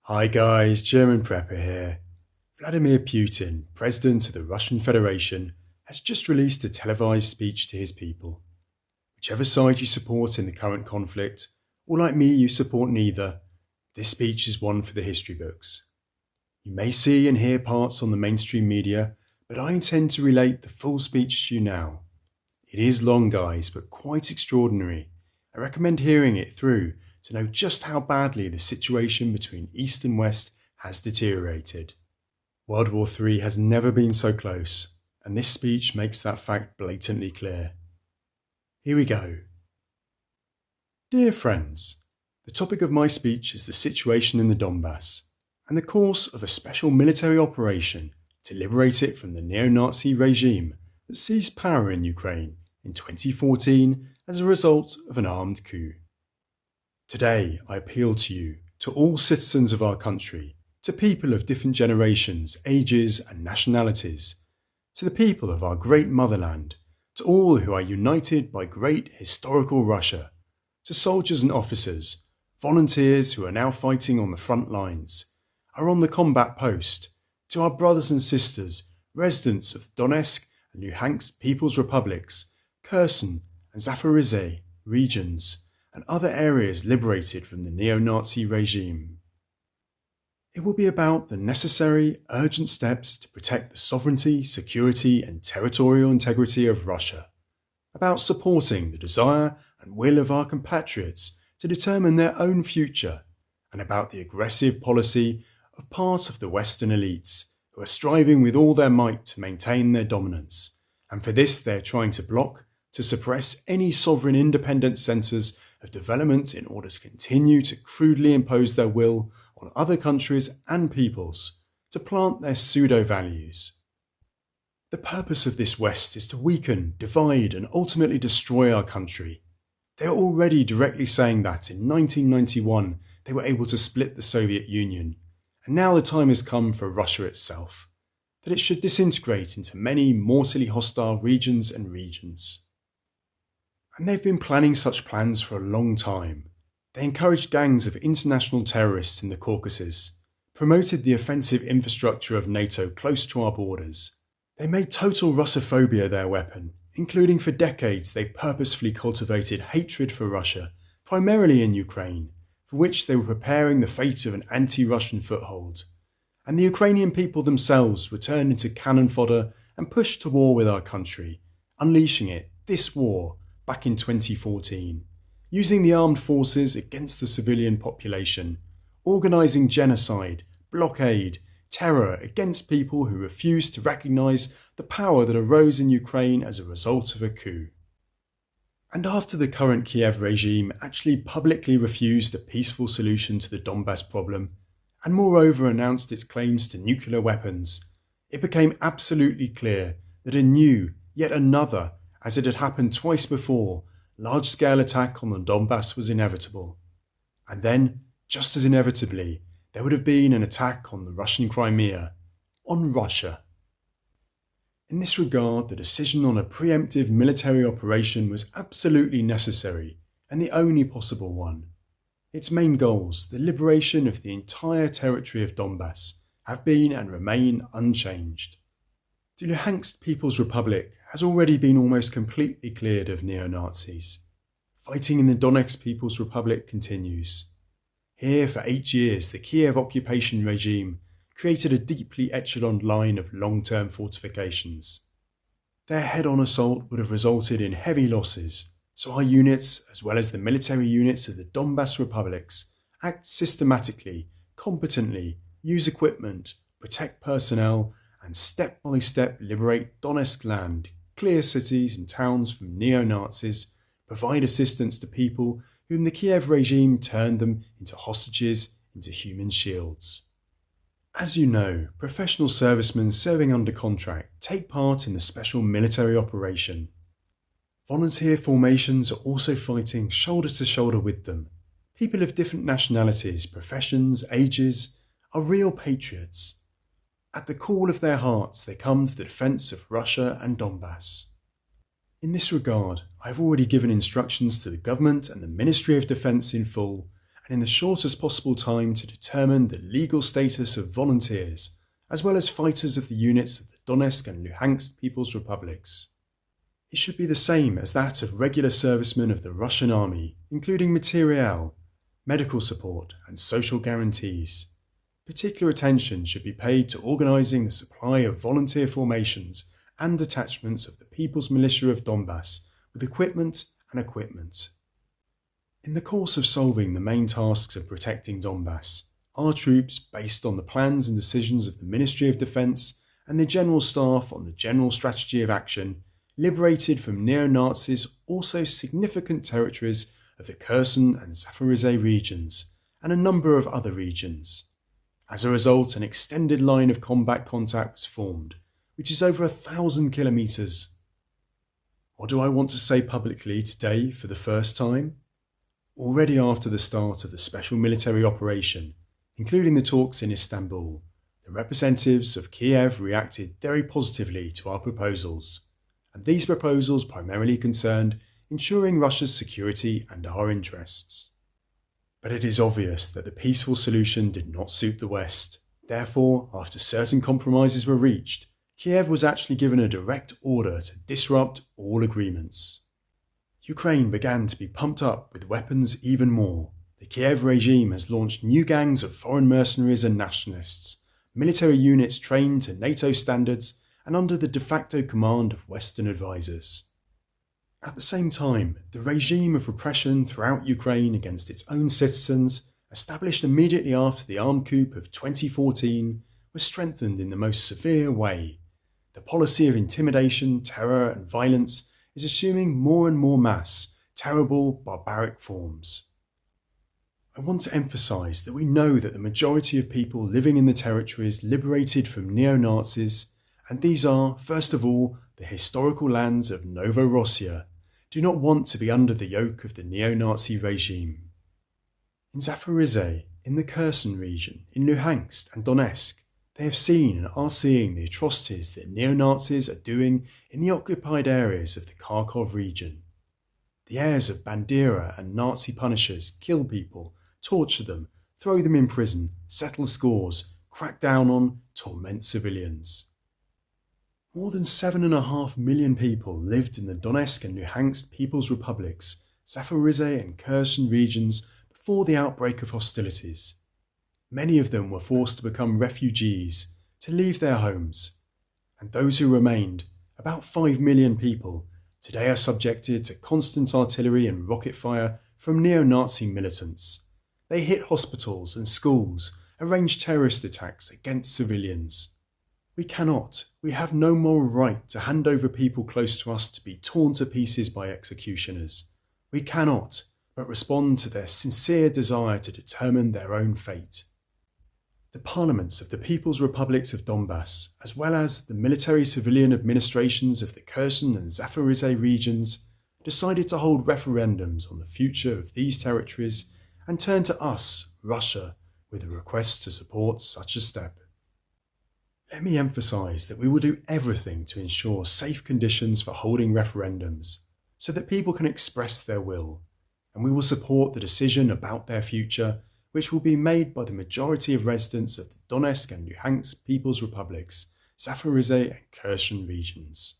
Hi guys, German Prepper here. Vladimir Putin, President of the Russian Federation, has just released a televised speech to his people. Whichever side you support in the current conflict, or like me you support neither, this speech is one for the history books. You may see and hear parts on the mainstream media, but I intend to relate the full speech to you now. It is long guys, but quite extraordinary. I recommend hearing it through to know just how badly the situation between East and West has deteriorated. World War III has never been so close, and this speech makes that fact blatantly clear. Here we go. Dear friends, the topic of my speech is the situation in the Donbass, and the course of a special military operation to liberate it from the neo-Nazi regime that seized power in Ukraine in 2014 as a result of an armed coup. Today, I appeal to you, to all citizens of our country, to people of different generations, ages and nationalities, to the people of our great motherland, to all who are united by great historical Russia, to soldiers and officers, volunteers who are now fighting on the front lines, are on the combat post, to our brothers and sisters, residents of the Donetsk and Luhansk People's Republics, Kherson and Zaporizhzhia regions, and other areas liberated from the neo-Nazi regime. It will be about the necessary, urgent steps to protect the sovereignty, security and territorial integrity of Russia, about supporting the desire and will of our compatriots to determine their own future, and about the aggressive policy of part of the Western elites who are striving with all their might to maintain their dominance, and for this they are trying to block, to suppress any sovereign independent centres of development in order to continue to crudely impose their will on other countries and peoples, to plant their pseudo-values. The purpose of this West is to weaken, divide and ultimately destroy our country. They are already directly saying that in 1991 they were able to split the Soviet Union, and now the time has come for Russia itself, that it should disintegrate into many mortally hostile regions and regions. And they've been planning such plans for a long time. They encouraged gangs of international terrorists in the Caucasus, promoted the offensive infrastructure of NATO close to our borders. They made total Russophobia their weapon, including for decades they purposefully cultivated hatred for Russia, primarily in Ukraine, for which they were preparing the fate of an anti-Russian foothold. And the Ukrainian people themselves were turned into cannon fodder and pushed to war with our country, unleashing it, this war, back in 2014, using the armed forces against the civilian population, organising genocide, blockade, terror against people who refused to recognise the power that arose in Ukraine as a result of a coup. And after the current Kiev regime actually publicly refused a peaceful solution to the Donbass problem, and moreover announced its claims to nuclear weapons, it became absolutely clear that a new, yet another, as it had happened twice before, large-scale attack on the Donbass was inevitable. And then, just as inevitably, there would have been an attack on the Russian Crimea, on Russia. In this regard, the decision on a preemptive military operation was absolutely necessary and the only possible one. Its main goals, the liberation of the entire territory of Donbass, have been and remain unchanged. The Luhansk People's Republic has already been almost completely cleared of neo-Nazis. Fighting in the Donetsk People's Republic continues. Here for 8 years the Kiev occupation regime created a deeply echeloned line of long-term fortifications. Their head-on assault would have resulted in heavy losses, so our units, as well as the military units of the Donbass republics, act systematically, competently, use equipment, protect personnel, and step-by-step liberate Donetsk land, clear cities and towns from neo-Nazis, provide assistance to people whom the Kiev regime turned them into hostages, into human shields. As you know, professional servicemen serving under contract take part in the special military operation. Volunteer formations are also fighting shoulder to shoulder with them. People of different nationalities, professions, ages, are real patriots. At the call of their hearts, they come to the defence of Russia and Donbass. In this regard, I have already given instructions to the government and the Ministry of Defence in full, and in the shortest possible time to determine the legal status of volunteers, as well as fighters of the units of the Donetsk and Luhansk People's Republics. It should be the same as that of regular servicemen of the Russian army, including materiel, medical support and social guarantees. Particular attention should be paid to organising the supply of volunteer formations and detachments of the People's Militia of Donbass with equipment and equipment. In the course of solving the main tasks of protecting Donbass, our troops, based on the plans and decisions of the Ministry of Defence and the General Staff on the General Strategy of Action, liberated from neo-Nazis also significant territories of the Kherson and Zaporizhzhia regions and a number of other regions. As a result, an extended line of combat contact was formed, which is over 1,000 kilometres. What do I want to say publicly today for the first time? Already after the start of the special military operation, including the talks in Istanbul, the representatives of Kiev reacted very positively to our proposals, and these proposals primarily concerned ensuring Russia's security and our interests. But it is obvious that the peaceful solution did not suit the West. Therefore, after certain compromises were reached, Kiev was actually given a direct order to disrupt all agreements. Ukraine began to be pumped up with weapons even more. The Kiev regime has launched new gangs of foreign mercenaries and nationalists, military units trained to NATO standards and under the de facto command of Western advisors. At the same time, the regime of repression throughout Ukraine against its own citizens, established immediately after the armed coup of 2014, was strengthened in the most severe way. The policy of intimidation, terror and violence is assuming more and more mass, terrible, barbaric forms. I want to emphasise that we know that the majority of people living in the territories liberated from neo-Nazis, and these are, first of all, the historical lands of Novorossiya, do not want to be under the yoke of the neo-Nazi regime. In Zaporizhzhia, in the Kherson region, in Luhansk and Donetsk, they have seen and are seeing the atrocities that neo-Nazis are doing in the occupied areas of the Kharkov region. The heirs of Bandera and Nazi punishers kill people, torture them, throw them in prison, settle scores, crack down on, torment civilians. More than 7.5 million people lived in the Donetsk and Luhansk People's Republics, Zaporizhzhia and Kherson regions before the outbreak of hostilities. Many of them were forced to become refugees, to leave their homes, and those who remained, about 5 million people, today are subjected to constant artillery and rocket fire from neo-Nazi militants. They hit hospitals and schools, arrange terrorist attacks against civilians. We have no moral right to hand over people close to us to be torn to pieces by executioners. We cannot but respond to their sincere desire to determine their own fate. The parliaments of the People's Republics of Donbass, as well as the military-civilian administrations of the Kherson and Zaporizhzhia regions, decided to hold referendums on the future of these territories and turn to us, Russia, with a request to support such a step. Let me emphasise that we will do everything to ensure safe conditions for holding referendums, so that people can express their will, and we will support the decision about their future, which will be made by the majority of residents of the Donetsk and Luhansk People's Republics, Zaporizhzhia and Kherson regions.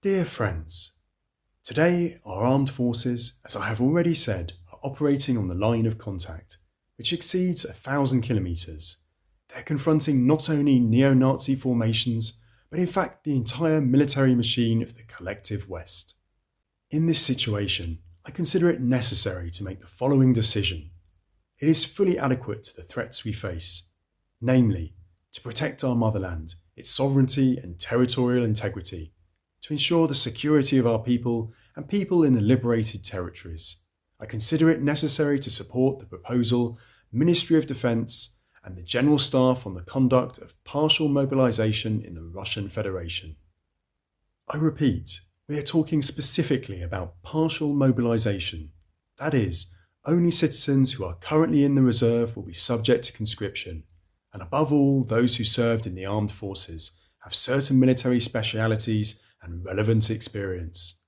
Dear friends, today our armed forces, as I have already said, are operating on the line of contact, which exceeds 1,000 kilometres. They're confronting not only neo-Nazi formations, but in fact the entire military machine of the collective West. In this situation, I consider it necessary to make the following decision. It is fully adequate to the threats we face, namely, to protect our motherland, its sovereignty and territorial integrity, to ensure the security of our people and people in the liberated territories. I consider it necessary to support the proposal, Ministry of Defence, and the General Staff on the conduct of partial mobilisation in the Russian Federation. I repeat, we are talking specifically about partial mobilisation. That is, only citizens who are currently in the reserve will be subject to conscription, and above all, those who served in the armed forces have certain military specialities and relevant experience.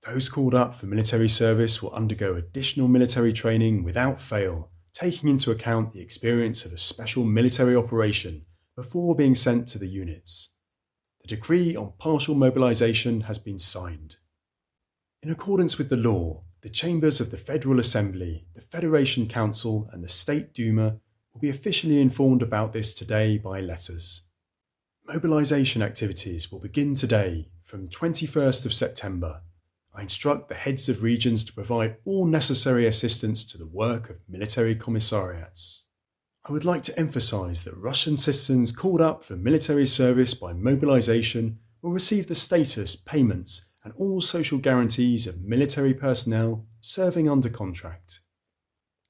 Those called up for military service will undergo additional military training without fail, taking into account the experience of a special military operation before being sent to the units. The decree on partial mobilisation has been signed. In accordance with the law, the chambers of the Federal Assembly, the Federation Council and the State Duma will be officially informed about this today by letters. Mobilisation activities will begin today from the 21st of September. I instruct the heads of regions to provide all necessary assistance to the work of military commissariats. I would like to emphasise that Russian citizens called up for military service by mobilisation will receive the status, payments and all social guarantees of military personnel serving under contract.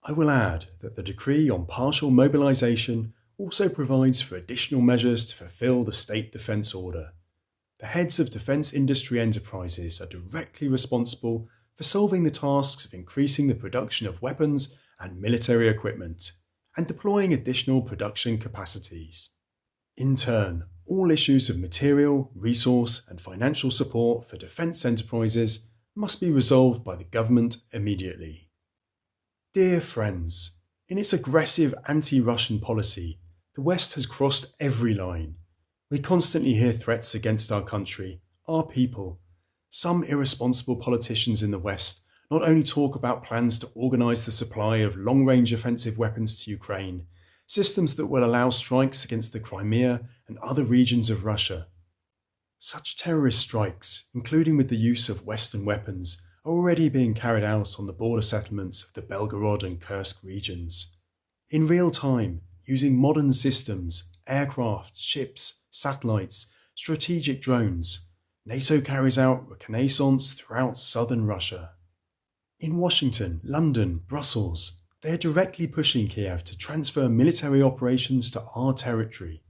I will add that the decree on partial mobilisation also provides for additional measures to fulfil the State Defence Order. The heads of defence industry enterprises are directly responsible for solving the tasks of increasing the production of weapons and military equipment, and deploying additional production capacities. In turn, all issues of material, resource and financial support for defence enterprises must be resolved by the government immediately. Dear friends, in its aggressive anti-Russian policy, the West has crossed every line. We constantly hear threats against our country, our people. Some irresponsible politicians in the West not only talk about plans to organise the supply of long-range offensive weapons to Ukraine, systems that will allow strikes against the Crimea and other regions of Russia. Such terrorist strikes, including with the use of Western weapons, are already being carried out on the border settlements of the Belgorod and Kursk regions. In real time, using modern systems, aircraft, ships, satellites, strategic drones, NATO carries out reconnaissance throughout southern Russia. In Washington, London, Brussels, they are directly pushing Kiev to transfer military operations to our territory.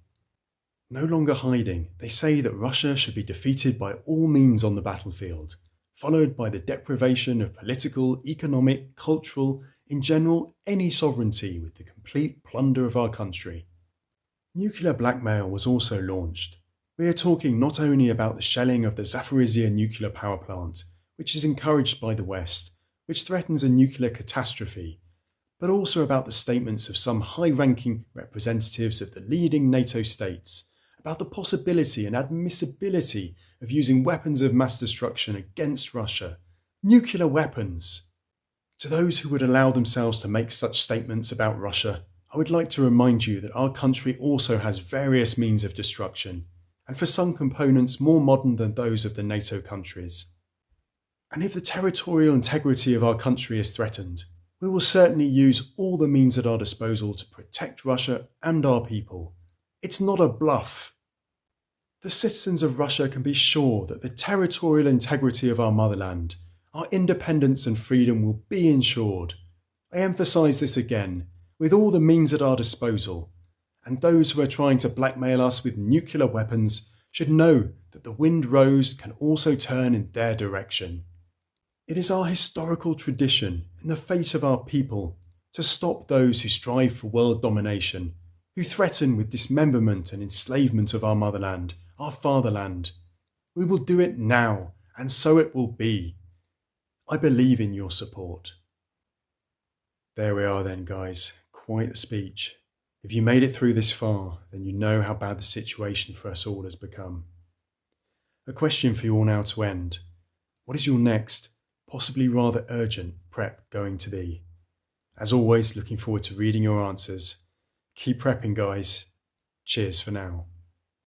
No longer hiding, they say that Russia should be defeated by all means on the battlefield, followed by the deprivation of political, economic, cultural, in general, any sovereignty with the complete plunder of our country. Nuclear blackmail was also launched. We are talking not only about the shelling of the Zaporizhzhia nuclear power plant, which is encouraged by the West, which threatens a nuclear catastrophe, but also about the statements of some high-ranking representatives of the leading NATO states about the possibility and admissibility of using weapons of mass destruction against Russia, nuclear weapons. To those who would allow themselves to make such statements about Russia, I would like to remind you that our country also has various means of destruction, and for some components more modern than those of the NATO countries. And if the territorial integrity of our country is threatened, we will certainly use all the means at our disposal to protect Russia and our people. It's not a bluff. The citizens of Russia can be sure that the territorial integrity of our motherland, our independence and freedom will be ensured. I emphasise this again, with all the means at our disposal, and those who are trying to blackmail us with nuclear weapons should know that the wind rose can also turn in their direction. It is our historical tradition and the fate of our people to stop those who strive for world domination, who threaten with dismemberment and enslavement of our motherland, our fatherland. We will do it now, and so it will be. I believe in your support. There we are then, guys. Quite the speech. If you made it through this far, then you know how bad the situation for us all has become. A question for you all now to end. What is your next, possibly rather urgent, prep going to be? As always, looking forward to reading your answers. Keep prepping, guys. Cheers for now.